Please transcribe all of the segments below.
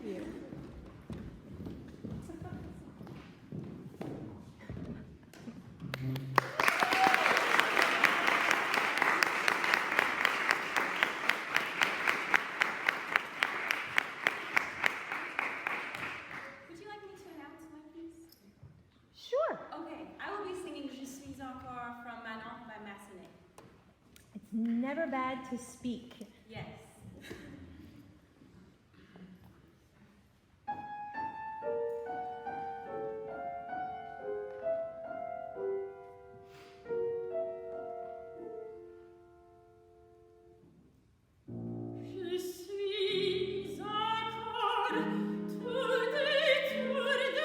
you. Would you like me to announce my piece? Sure. Okay, I will be singing Je suis encore from Manon by Massenet. It's never bad to speak. Yes. Je suis encore tout étourdi.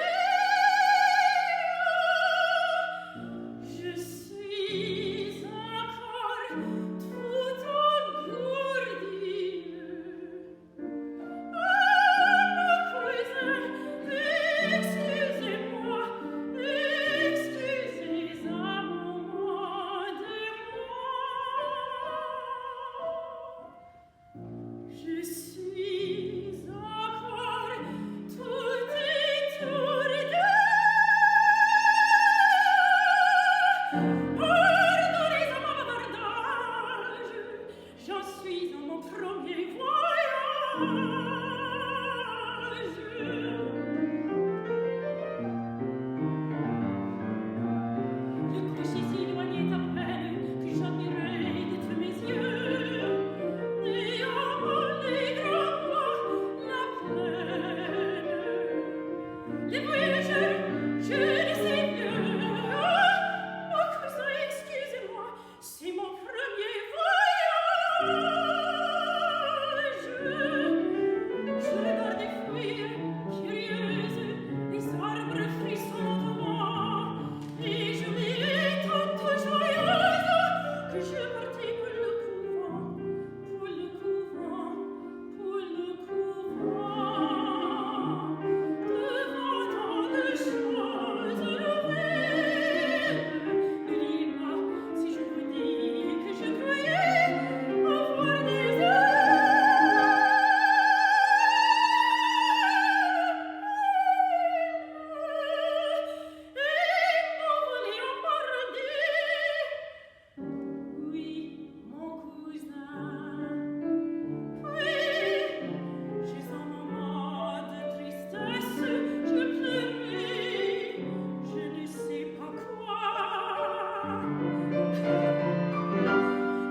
Je suis encore tout engourdi. Excusez-moi, excusez un moment de moi. Je suis encore tout étourdi. Pardonnez à ma bavardage, j'en suis à mon premier voyage. Le coucher s'éloignait à peine que j'admirais de tous mes yeux. Et en m'allégrant moi la plaine. Les voyageurs, je ne sais mieux. Mon cousin, excusez-moi, c'est mon premier voyage. Je regardais fuir, curieuse, les arbres frissonnant et je m'y tantôt joyeuse que je partais pour le couvent, pour le couvent, pour le couvent. Devant tant de choses nouvelles, n'oubliez-moi si je vous dis que je croyais avoir des et m'envoler au paradis. Oui, mon cousin. Oui, j'ai un moment de tristesse, je pleurais, je ne sais pas quoi.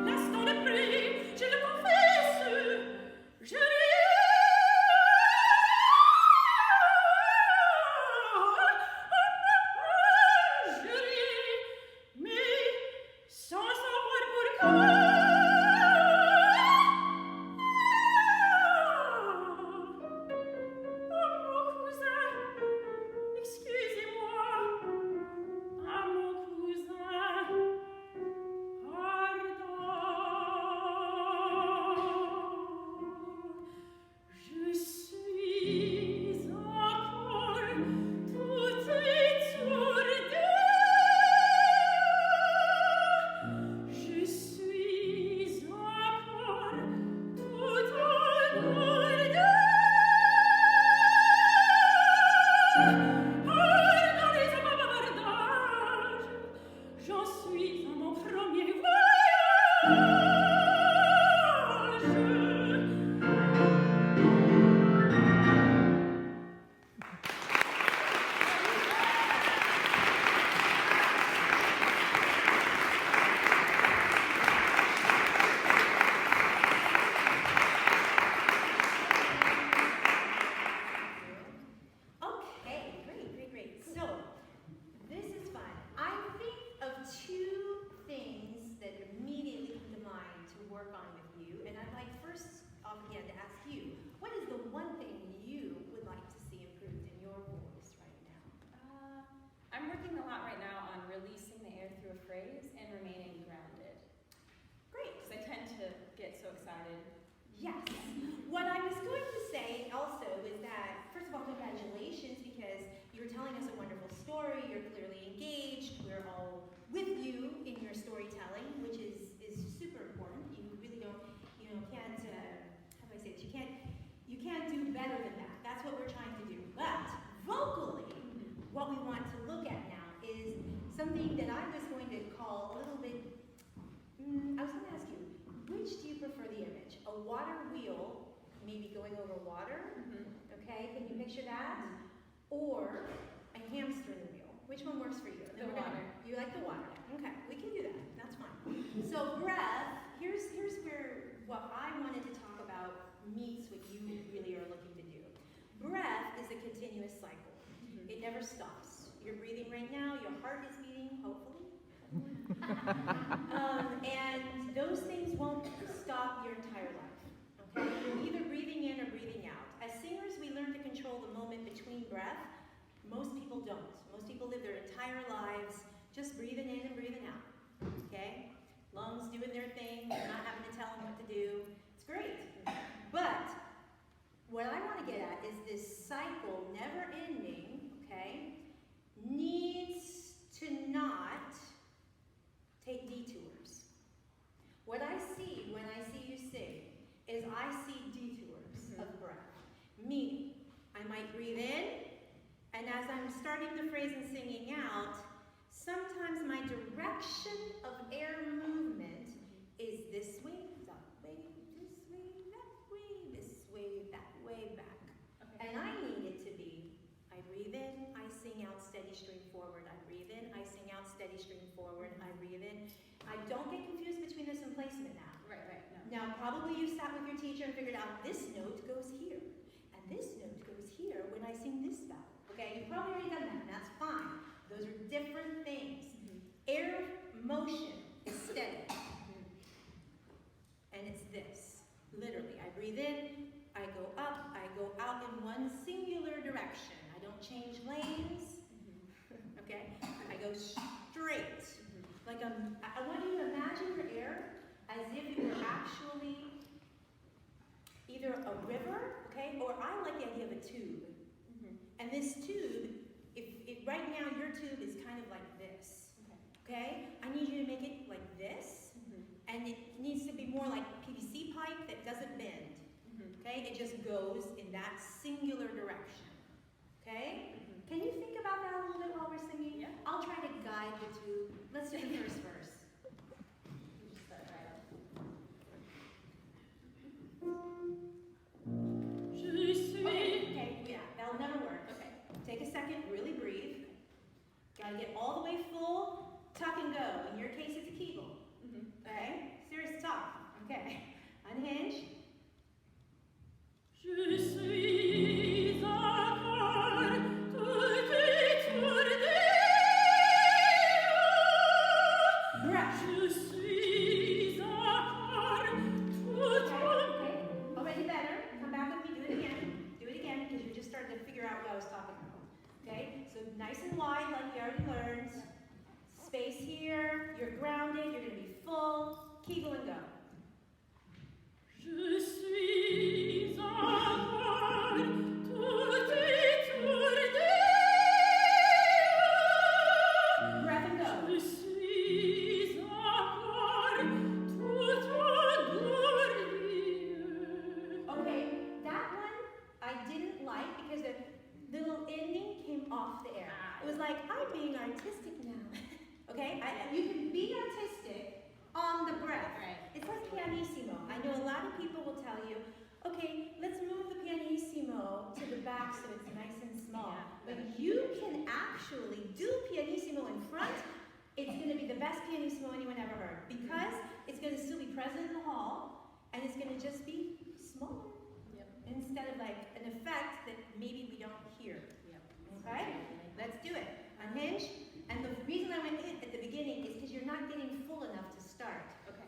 L'instant d'après, je le confesse, je riais, mais sans savoir pourquoi. Mon cousin, excusez-moi. Ah, mon cousin, pardon. Je suis encore tout étourdi. Je suis encore tout engourdi. Pardonnez à ma bavardage, j'en suis à mon premier Okay, great. So, this is fun. I think of two things that immediately come to mind to work on with you, and I'd like first off again to ask you, what is the one thing you would like to see improved in your voice right now? I'm working a lot right now on releasing the air through a phrase and remaining grounded. Great. Because I tend to get so excited. Yes. What I was going to say also is that, first of all, congratulations, because you're telling us a wonderful story, you're clearly engaged, we're all with you in your storytelling, which is super important. You really don't, can't, how do I say it? You can't do better than something that I was going to call a little bit, I was going to ask you, which do you prefer the image? A water wheel, maybe going over water, okay, can you picture that? Or a hamster in the wheel. Which one works for you? The water. You like the water. Okay, we can do that. That's fine. So breath, here's where what I wanted to talk about meets what you really are looking to do. Breath is a continuous cycle. It never stops. You're breathing right now, your heart is beating, hopefully. And those things won't stop your entire life. Okay? You're either breathing in or breathing out. As singers, we learn to control the moment between breath. Most people don't. Most people live their entire lives just breathing in and breathing out. Okay? Lungs doing their thing, not having to tell them what to do. It's great. But what I want to get at is this cycle, never ending, okay, needs to not take detours. What I see when I see you sing is I see detours of breath. Meaning, I might breathe in, and as I'm starting the phrase and singing out, sometimes my direction of air movement is this way, that way, this way, that way, this way, that way, back. Okay. And I need it to be, I breathe in, I sing out, steady stream forward. I breathe in, I sing out, steady stream forward. I breathe in. I don't get confused between this and placement now. Right, no. Now, probably you sat with your teacher and figured out this note goes here, and this note goes here when I sing this vowel. Okay, you've probably already done that, and that's fine. Those are different things. Air motion is steady. And it's this. Literally, I breathe in, I go up, I go out in one singular direction. I don't change lanes. Okay? I go straight. Like I want you to imagine your air as if it were actually either a river, okay, or I like the idea of a tube. And this tube, if right now your tube is kind of like this, okay? I need you to make it like this, and it needs to be more like PVC pipe that doesn't bend, okay? It just goes in that singular direction, okay? Can you think about that a little bit while we're singing? Yeah. I'll try to guide the tube. Let's do the first verse. You just start right up. Okay, yeah, that'll never work. Okay. Take a second, really breathe. Gotta get all the way full, tuck and go. In your case, it's a Kegel. Okay? Serious talk. Okay. Unhinge. Breath. Okay. Already better. Come back with me. Do it again. Do it again, because you just started to figure out what I was talking about. Okay? So nice and wide, like we already learned. Space here. You're grounded. You're going to be full. Kegel and go. Breath and go. Okay, that one I didn't like because the little ending came off the air. It was like, I'm being artistic now. Okay, you can be artistic on the breath. Right. It's like pianissimo. I know a lot of people will tell you, okay, let's move the pianissimo to the back so it's nice and small. Yeah. But you can actually do pianissimo in front. It's going to be the best pianissimo anyone ever heard because it's going to still be present in the hall and it's going to just be smaller. Yep. Instead of like an effect that maybe we don't hear. Okay? Let's do it. Unhinge. And the reason I went in at the beginning is because you're not getting full enough to start. Okay.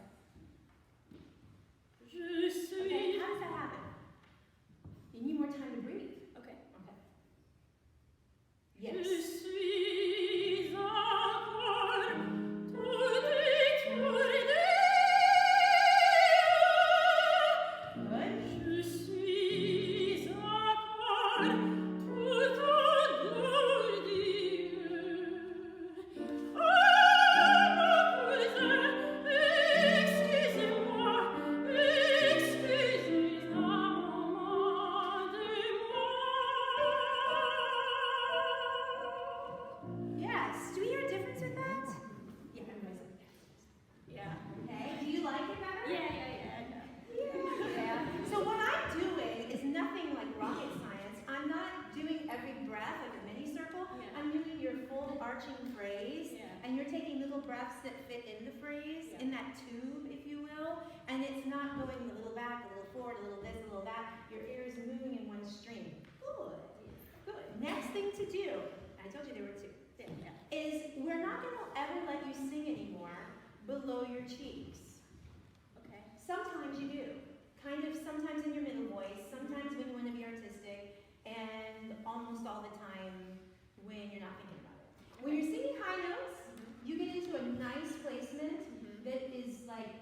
Okay? How does that happen? You need more time to breathe. Okay. Okay. Yes. forward, a little this, a little that. Your air is moving in one stream. Good. Good. Next thing to do, I told you there were two, is we're not going to ever let you sing anymore below your cheeks. Okay. Sometimes you do. Kind of sometimes in your middle voice, sometimes when you want to be artistic, and almost all the time when you're not thinking about it. When you're singing high notes, you get into a nice placement that is like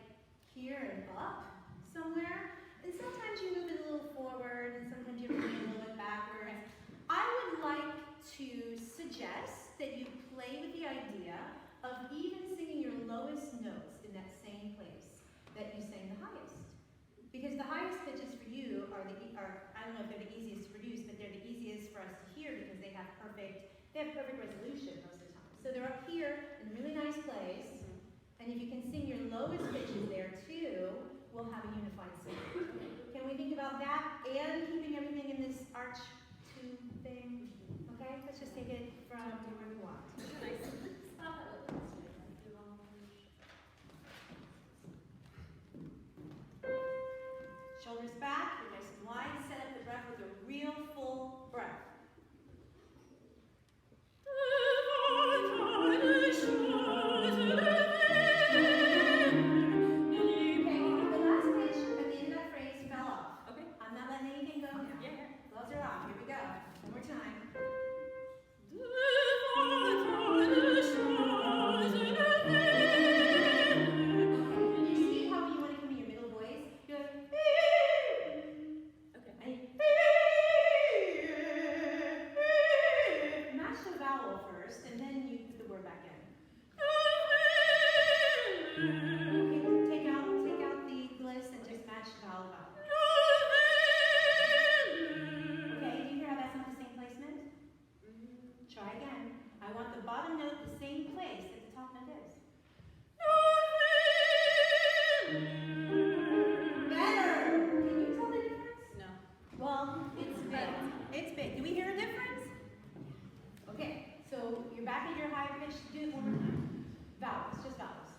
here and up somewhere. And sometimes you move it a little forward, and sometimes you move it a little bit backwards. I would like to suggest that you play with the idea of even singing your lowest notes in that same place that you sang the highest. Because the highest pitches for you are I don't know if they're the easiest to produce, but they're the easiest for us to hear because they have perfect resolution most of the time. So they're up here in a really nice place, and if you can sing your lowest pitches there too, we'll have a unified sing. Can we think about that and keeping everything in this arch two thing? Okay, let's just take it from where we want. Nice. Shoulders back, you're nice and wide. Set up the breath with a real full breath. Okay, the last pitch at the end of that phrase fell off. Okay. I'm not letting anything go now. Yeah. Gloves are off. Here we go. One more time. You see how when you want to come in your middle voice, you're like, Okay. and match the vowel first, and then you put the word back in. Okay, take out the gliss and just match the vowel. Okay, do you hear how that's not the same placement? Try again. I want the bottom note the same place that the top note is. Better! Can you tell the difference? No. Well, it's big. It's big. Do we hear a difference? Okay, so you're back at your high pitch. Do it one more time. Vowels, just vowels.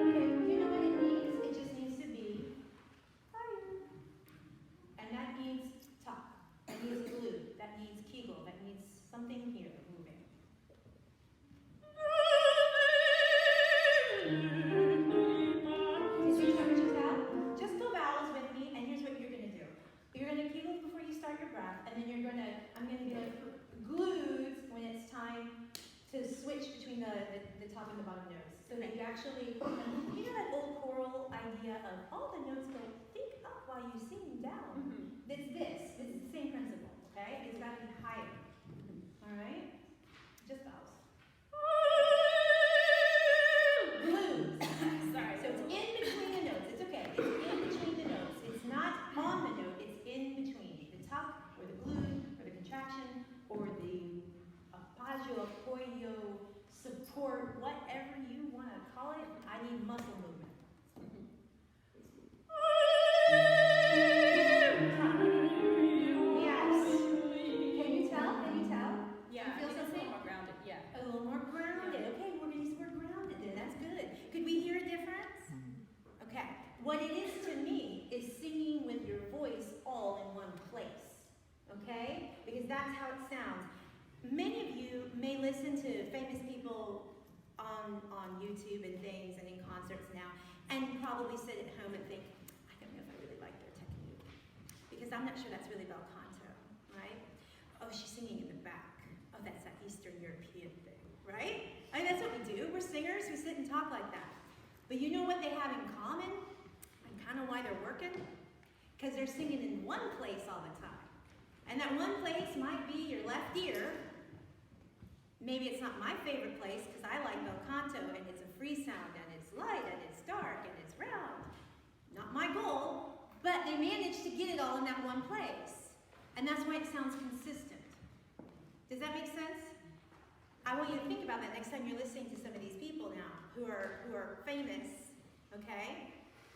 Okay, you know what it needs? It just needs to be higher. And that needs top. That needs glue. That needs kegel. That needs something here moving. Did you tell? Just go vowels with me, and here's what you're going to do. You're going to kegel before you start your breath, and then I'm going to be like glued when it's time to switch between the top and the bottom notes. So that you actually, you know that old choral idea of all the notes go think up while you sing down? It's this. This is the same principle, okay? It's got to be higher. All right? Just vowels. Glues. Sorry. So it's in between the notes. It's okay. It's in between the notes. It's not on the note. It's in between. The tuck, or the glue, or the contraction, or the arpeggio, apoyo, support, whatever you want to call it. I need muscle movement. Yes. Can you tell? Can you tell? Yeah. You feel I think it's a something? little more grounded. Yeah. A little more grounded. Okay, we're going to use the word grounded then. That's good. Could we hear a difference? Okay. What it is to me is singing with your voice all in one place. Okay? Because that's how it sounds. Many of you may listen to famous people on YouTube and things and in concerts now, and probably sit at home and think, I don't know if I really like their technique. Because I'm not sure that's really bel canto, right? Oh, she's singing in the back. Oh, that's that Eastern European thing, right? I mean, that's what we do. We're singers. We sit and talk like that. But you know what they have in common? And kind of why they're working? Because they're singing in one place all the time. And that one place might be your left ear. Maybe it's not my favorite place because I like bel canto and it's a free sound and it's light and it's dark and it's round. Not my goal, but they managed to get it all in that one place. And that's why it sounds consistent. Does that make sense? I want you to think about that next time you're listening to some of these people now who are famous, okay,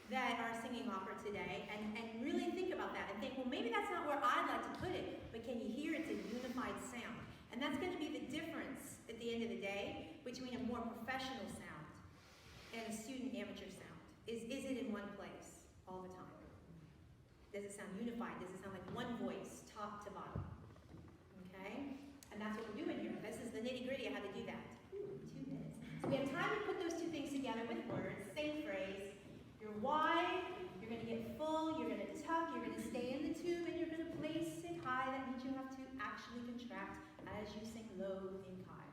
that are singing opera today, and really think about that and think, well, maybe that's not where I'd like to put it, but can you hear it's a unified sound? And that's going to be the difference at the end of the day between a more professional sound and a Does it sound unified? Does it sound like one voice, top to bottom? Okay? And that's what we're doing here. This is the nitty-gritty of how to do that. 2 minutes. So we have time to put those two things together with words, same phrase. You're wide, you're going to get full, you're going to tuck, you're going to stay in the tube, and you're going to place it high. That means you have to actually contract as you sing low in high.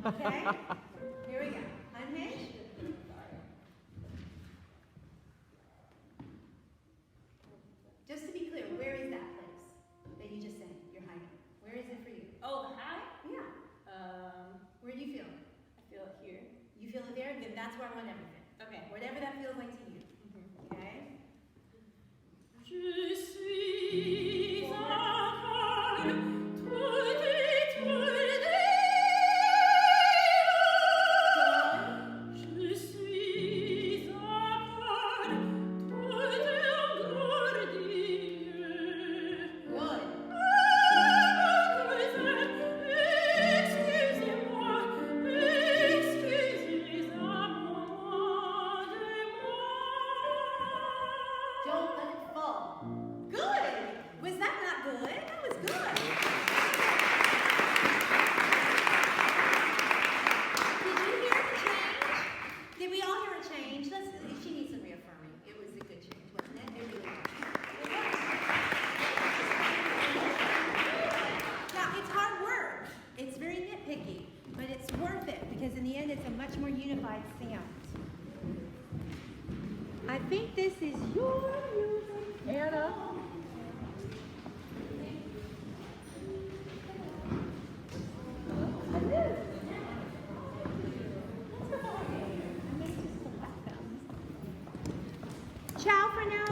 Okay? Here we go. Unhinged. Just to be clear, where is that place that you just sang? You're hiding. Where is it for you? Oh, the high? Yeah. Where do you feel? I feel it here. You feel it there? Then that's where I want everything. Okay. Whatever that feels like to you. Okay? Je suis encore toute étoile. Je suis encore toute engourdie. Good. Excusez-moi, excusez à moi de moi. Don't let it fall. Good. Was that not good? That was good. Did you hear the change? Did we all hear a change? She needs some reaffirming. It was a good change, wasn't it? It really was. It was. Now, it's hard work. It's very nitpicky, but it's worth it because in the end, it's a much more unified sound. I think this is your music, Anna. Ciao for now,